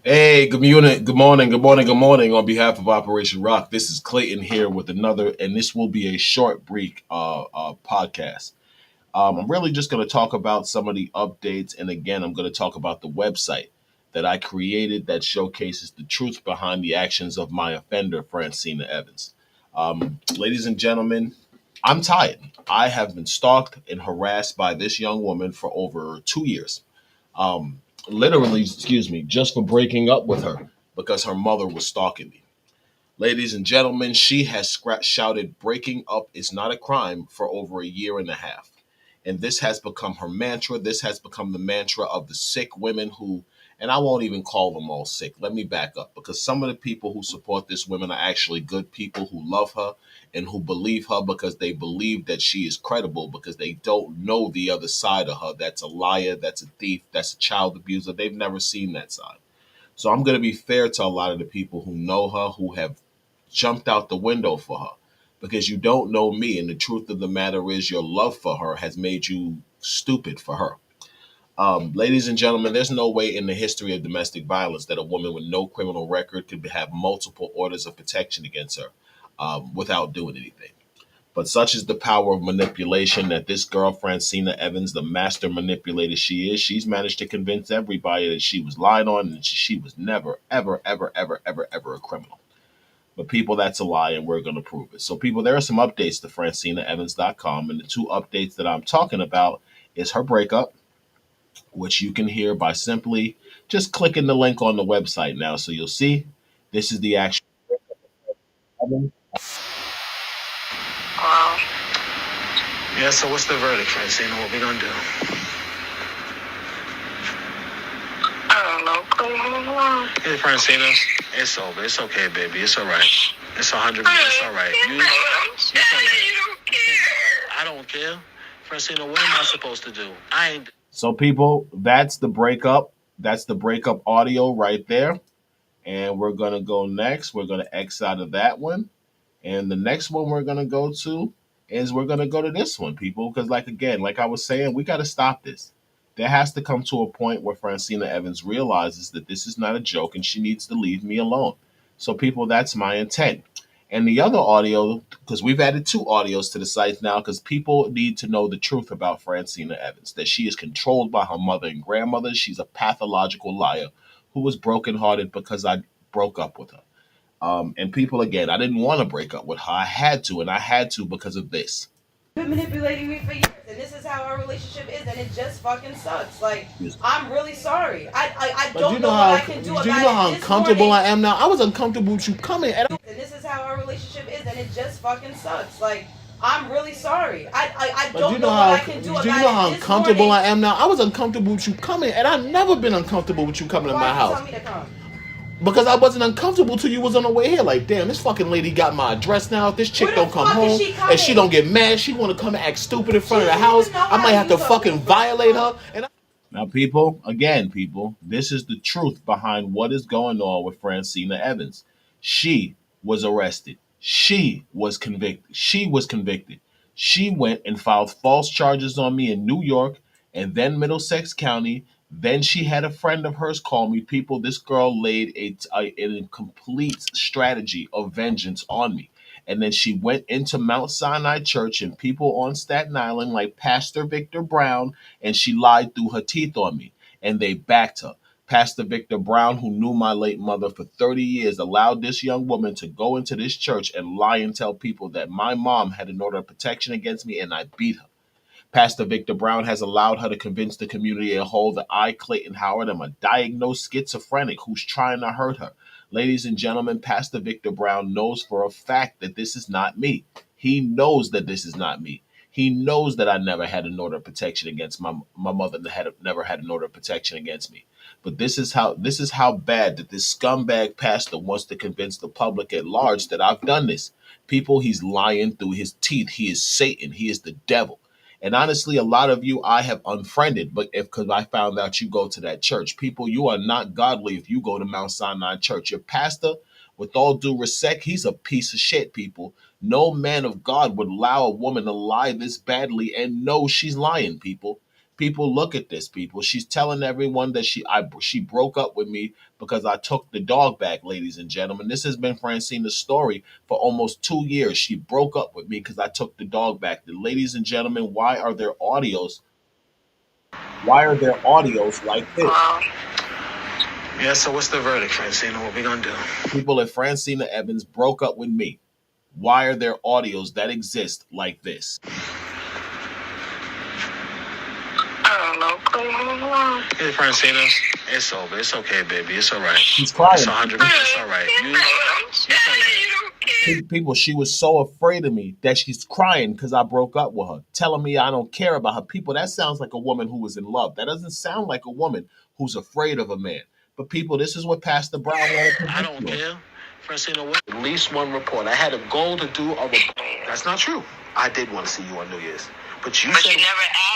Hey, good morning. On behalf of Operation Rock, this is Clayton here with another, and this will be a short, brief podcast. I'm really just going to talk about some of the updates, and again, I'm going to talk about the website that I created that showcases the truth behind the actions of my offender, Francina Evans. Ladies and gentlemen, I'm tired. I have been stalked and harassed by this young woman for over 2 years. Literally, excuse me, just for breaking up with her because her mother was stalking me. Ladies and gentlemen, she has shouted breaking up is not a crime for over a year and a half. And this has become her mantra. This has become the mantra of the sick women who, and I won't even call them all sick. Let me back up because some of the people who support this woman are actually good people who love her and who believe her because they believe that she is credible because they don't know the other side of her. That's a liar, that's a thief, that's a child abuser. They've never seen that side. So I'm going to be fair to a lot of the people who know her, who have jumped out the window for her because you don't know me. And the truth of the matter is, your love for her has made you stupid for her. Ladies and gentlemen, there's no way in the history of domestic violence that a woman with no criminal record could have multiple orders of protection against her without doing anything. But such is the power of manipulation that this girl, Francina Evans, the master manipulator she is, she's managed to convince everybody that she was lied on and she was never, ever, ever, ever, ever, ever a criminal. But people, that's a lie, and we're going to prove it. So, people, there are some updates to FrancinaEvans.com, and the two updates that I'm talking about is her breakup, which you can hear by simply just clicking the link on the website now. So you'll see this is the actual. Wow. Yeah, so what's the verdict, Francina? What we gonna do? I don't know. Hey, Francina, it's over. It's okay, baby. It's all right. It's 100. It's all right. It's all right. You don't care. I don't care. Francina, what am I supposed to do? I ain't. So, people, that's the breakup. That's the breakup audio right there. And we're going to go next. We're going to X out of that one. And the next one we're going to go to is we're going to go to this one, people. Because, like, again, like I was saying, we got to stop this. There has to come to a point where Francina Evans realizes that this is not a joke and she needs to leave me alone. So, people, that's my intent. And the other audio, because we've added two audios to the site now, because people need to know the truth about Francina Evans, that she is controlled by her mother and grandmother. She's a pathological liar who was brokenhearted because I broke up with her. And people, again, I didn't want to break up with her. I had to, and I had to because of this. Been manipulating me for years, and this is how our relationship is, and it just fucking sucks. Like, Yes. I'm really sorry. I But don't know what I can do about it. Do you know how This uncomfortable morning, I am now? I was uncomfortable with you coming, and and this is how our relationship is, and it just fucking sucks. Like, I'm really sorry. I but don't know what I can do about it. Do you know how This uncomfortable morning, I am now? I was uncomfortable with you coming, and I've never been uncomfortable with you coming to my why did you house. tell me to come? Because I wasn't uncomfortable till you was on the way here. Like, damn, this fucking lady got my address now. If this chick Where the don't come fuck is home she and she coming? don't get mad, she want to come and act stupid in front of the She doesn't house. even know I how might to have to use a fucking Uber. violate her. Now, people, again, people, this is the truth behind what is going on with Francina Evans. She was arrested. She was convicted. She was convicted. She went and filed false charges on me in New York and then Middlesex County. Then she had a friend of hers call me. People, this girl laid a complete strategy of vengeance on me. And then she went into Mount Sinai Church and people on Staten Island, like Pastor Victor Brown, and she lied through her teeth on me. And they backed her. Pastor Victor Brown, who knew my late mother for 30 years, allowed this young woman to go into this church and lie and tell people that my mom had an order of protection against me and I beat her. Pastor Victor Brown has allowed her to convince the community as a whole that I, Clayton Howard, am a diagnosed schizophrenic who's trying to hurt her. Ladies and gentlemen, Pastor Victor Brown knows for a fact that this is not me. He knows that this is not me. He knows that I never had an order of protection against my mother never had an order of protection against me. But this is how bad that this scumbag pastor wants to convince the public at large that I've done this. People, he's lying through his teeth. He is Satan. He is the devil. And honestly, a lot of you I have unfriended, but if because I found out you go to that church, people, you are not godly if you go to Mount Sinai Church. Your pastor, with all due respect, he's a piece of shit, people. No man of God would allow a woman to lie this badly and know she's lying, people. People, look at this, people. She's telling everyone that she broke up with me because I took the dog back, ladies and gentlemen. This has been Francina's story for almost 2 years. She broke up with me because I took the dog back. Ladies and gentlemen, why are there audios? Why are there audios like this? Yeah, so what's the verdict, Francina? What we gonna do? People, if Francina Evans broke up with me, why are there audios that exist like this? Hey, Francina, it's over. It's okay, baby. It's all right. She's crying. It's 100. It's all right. People, she was so afraid of me that she's crying because I broke up with her, telling me I don't care about her. People, that sounds like a woman who was in love. That doesn't sound like a woman who's afraid of a man. But people, this is what Pastor Brown wanted to do. I don't care. Francina, what? At least one report. I had a goal to do a report. That's not true. I did want to see you on New Year's. But you never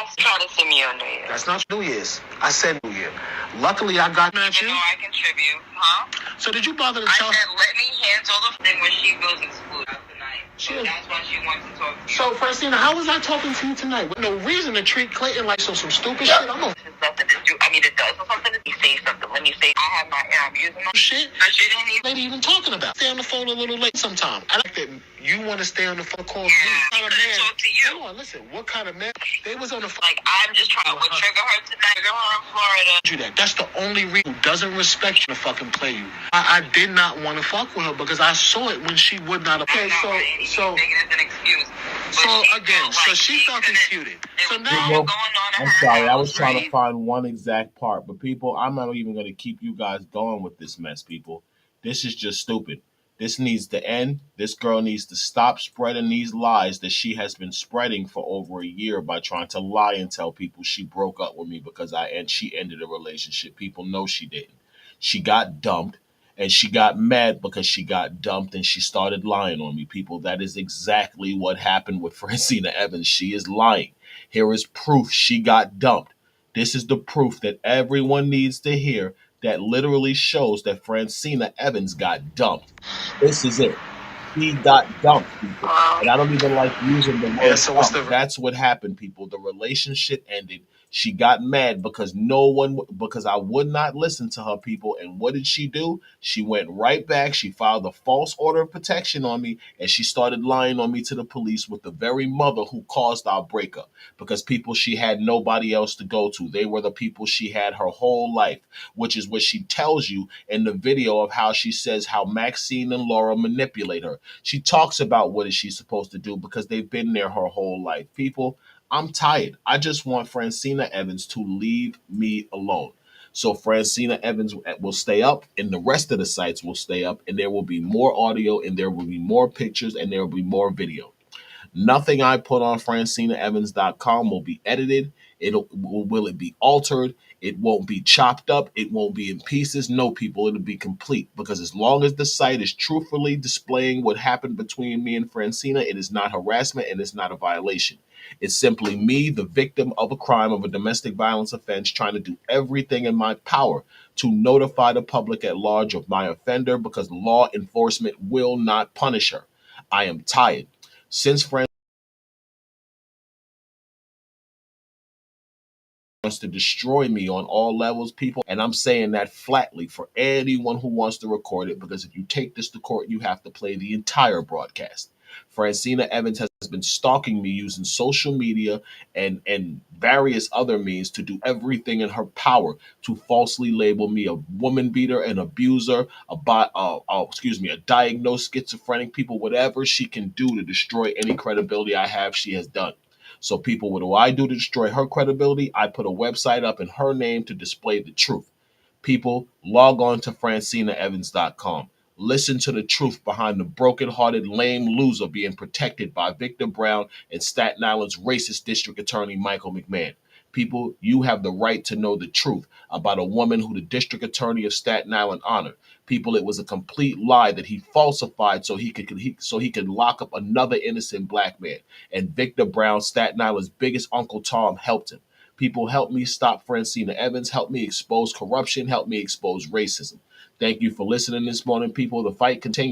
asked to try to see me on New Year's. That's not New Year's. I said New Year. Luckily, I got at you. I contribute, huh? So did you bother to tell? I said, let me handle the thing when she feels excluded tonight. That's why she wants to talk to you. So, Francina, how was I talking to you tonight? With no reason to treat Clayton like some stupid shit. I'm a... Nothing to do. I mean, it does something. Let me say something. Let me say, I have my, I'm using my shit. But she didn't even... Lady even talking about. Stay on the phone a little late sometime. I like that you want to stay on the phone. Call me. What kind of man? Talk to you. Hold on, listen. What kind of man? They was on the phone. Like, I'm just trying to trigger her tonight. Trigger her in Florida. That's the only reason who doesn't respect you to fucking play you. I did not want to fuck with her because I saw it when she would not. Okay, so again, so she felt excluded. So now I'm sorry, I was trying to find one exact part, but people, I'm not even going to keep you guys going with this mess, people. This is just stupid. This needs to end. This girl needs to stop spreading these lies that she has been spreading for over a year by trying to lie and tell people she broke up with me because she ended a relationship. People know she didn't. She got dumped and she got mad because she got dumped and she started lying on me. People, that is exactly what happened with Francina Evans. She is lying. Here is proof she got dumped. This is the proof that everyone needs to hear that literally shows that Francina Evans got dumped. This is it. She got dumped, people. And I don't even like using the word dump. That's what happened, people. The relationship ended. She got mad because I would not listen to her, people. And what did she do? She went right back. She filed a false order of protection on me, and she started lying on me to the police with the very mother who caused our breakup. Because people, she had nobody else to go to. They were the people she had her whole life, which is what she tells you in the video of how she says how Maxine and Laura manipulate her. She talks about what is she supposed to do because they've been there her whole life. People, I'm tired. I just want Francina Evans to leave me alone. So Francina Evans will stay up and the rest of the sites will stay up and there will be more audio and there will be more pictures and there will be more video. Nothing I put on francinaevans.com will be edited. Will it be altered? It won't be chopped up. It won't be in pieces. No, people, it'll be complete. Because as long as the site is truthfully displaying what happened between me and Francina, it is not harassment and it's not a violation. It's simply me, the victim of a crime, of a domestic violence offense, trying to do everything in my power to notify the public at large of my offender because law enforcement will not punish her. I am tired. Since Francina wants to destroy me on all levels, people, and I'm saying that flatly for anyone who wants to record it, because if you take this to court, you have to play the entire broadcast. Francina Evans has been stalking me using social media and various other means to do everything in her power to falsely label me a woman beater, an abuser, a diagnosed schizophrenic. People, whatever she can do to destroy any credibility I have, she has done. So people, what do I do to destroy her credibility? I put a website up in her name to display the truth. People, log on to francinaevans.com. Listen to the truth behind the broken-hearted, lame loser being protected by Victor Brown and Staten Island's racist district attorney, Michael McMahon. People, you have the right to know the truth about a woman who the district attorney of Staten Island honored. People, it was a complete lie that he falsified so he could lock up another innocent black man. And Victor Brown, Staten Island's biggest Uncle Tom, helped him. People, help me stop Francina Evans. Help me expose corruption. Help me expose racism. Thank you for listening this morning, people. The fight continues.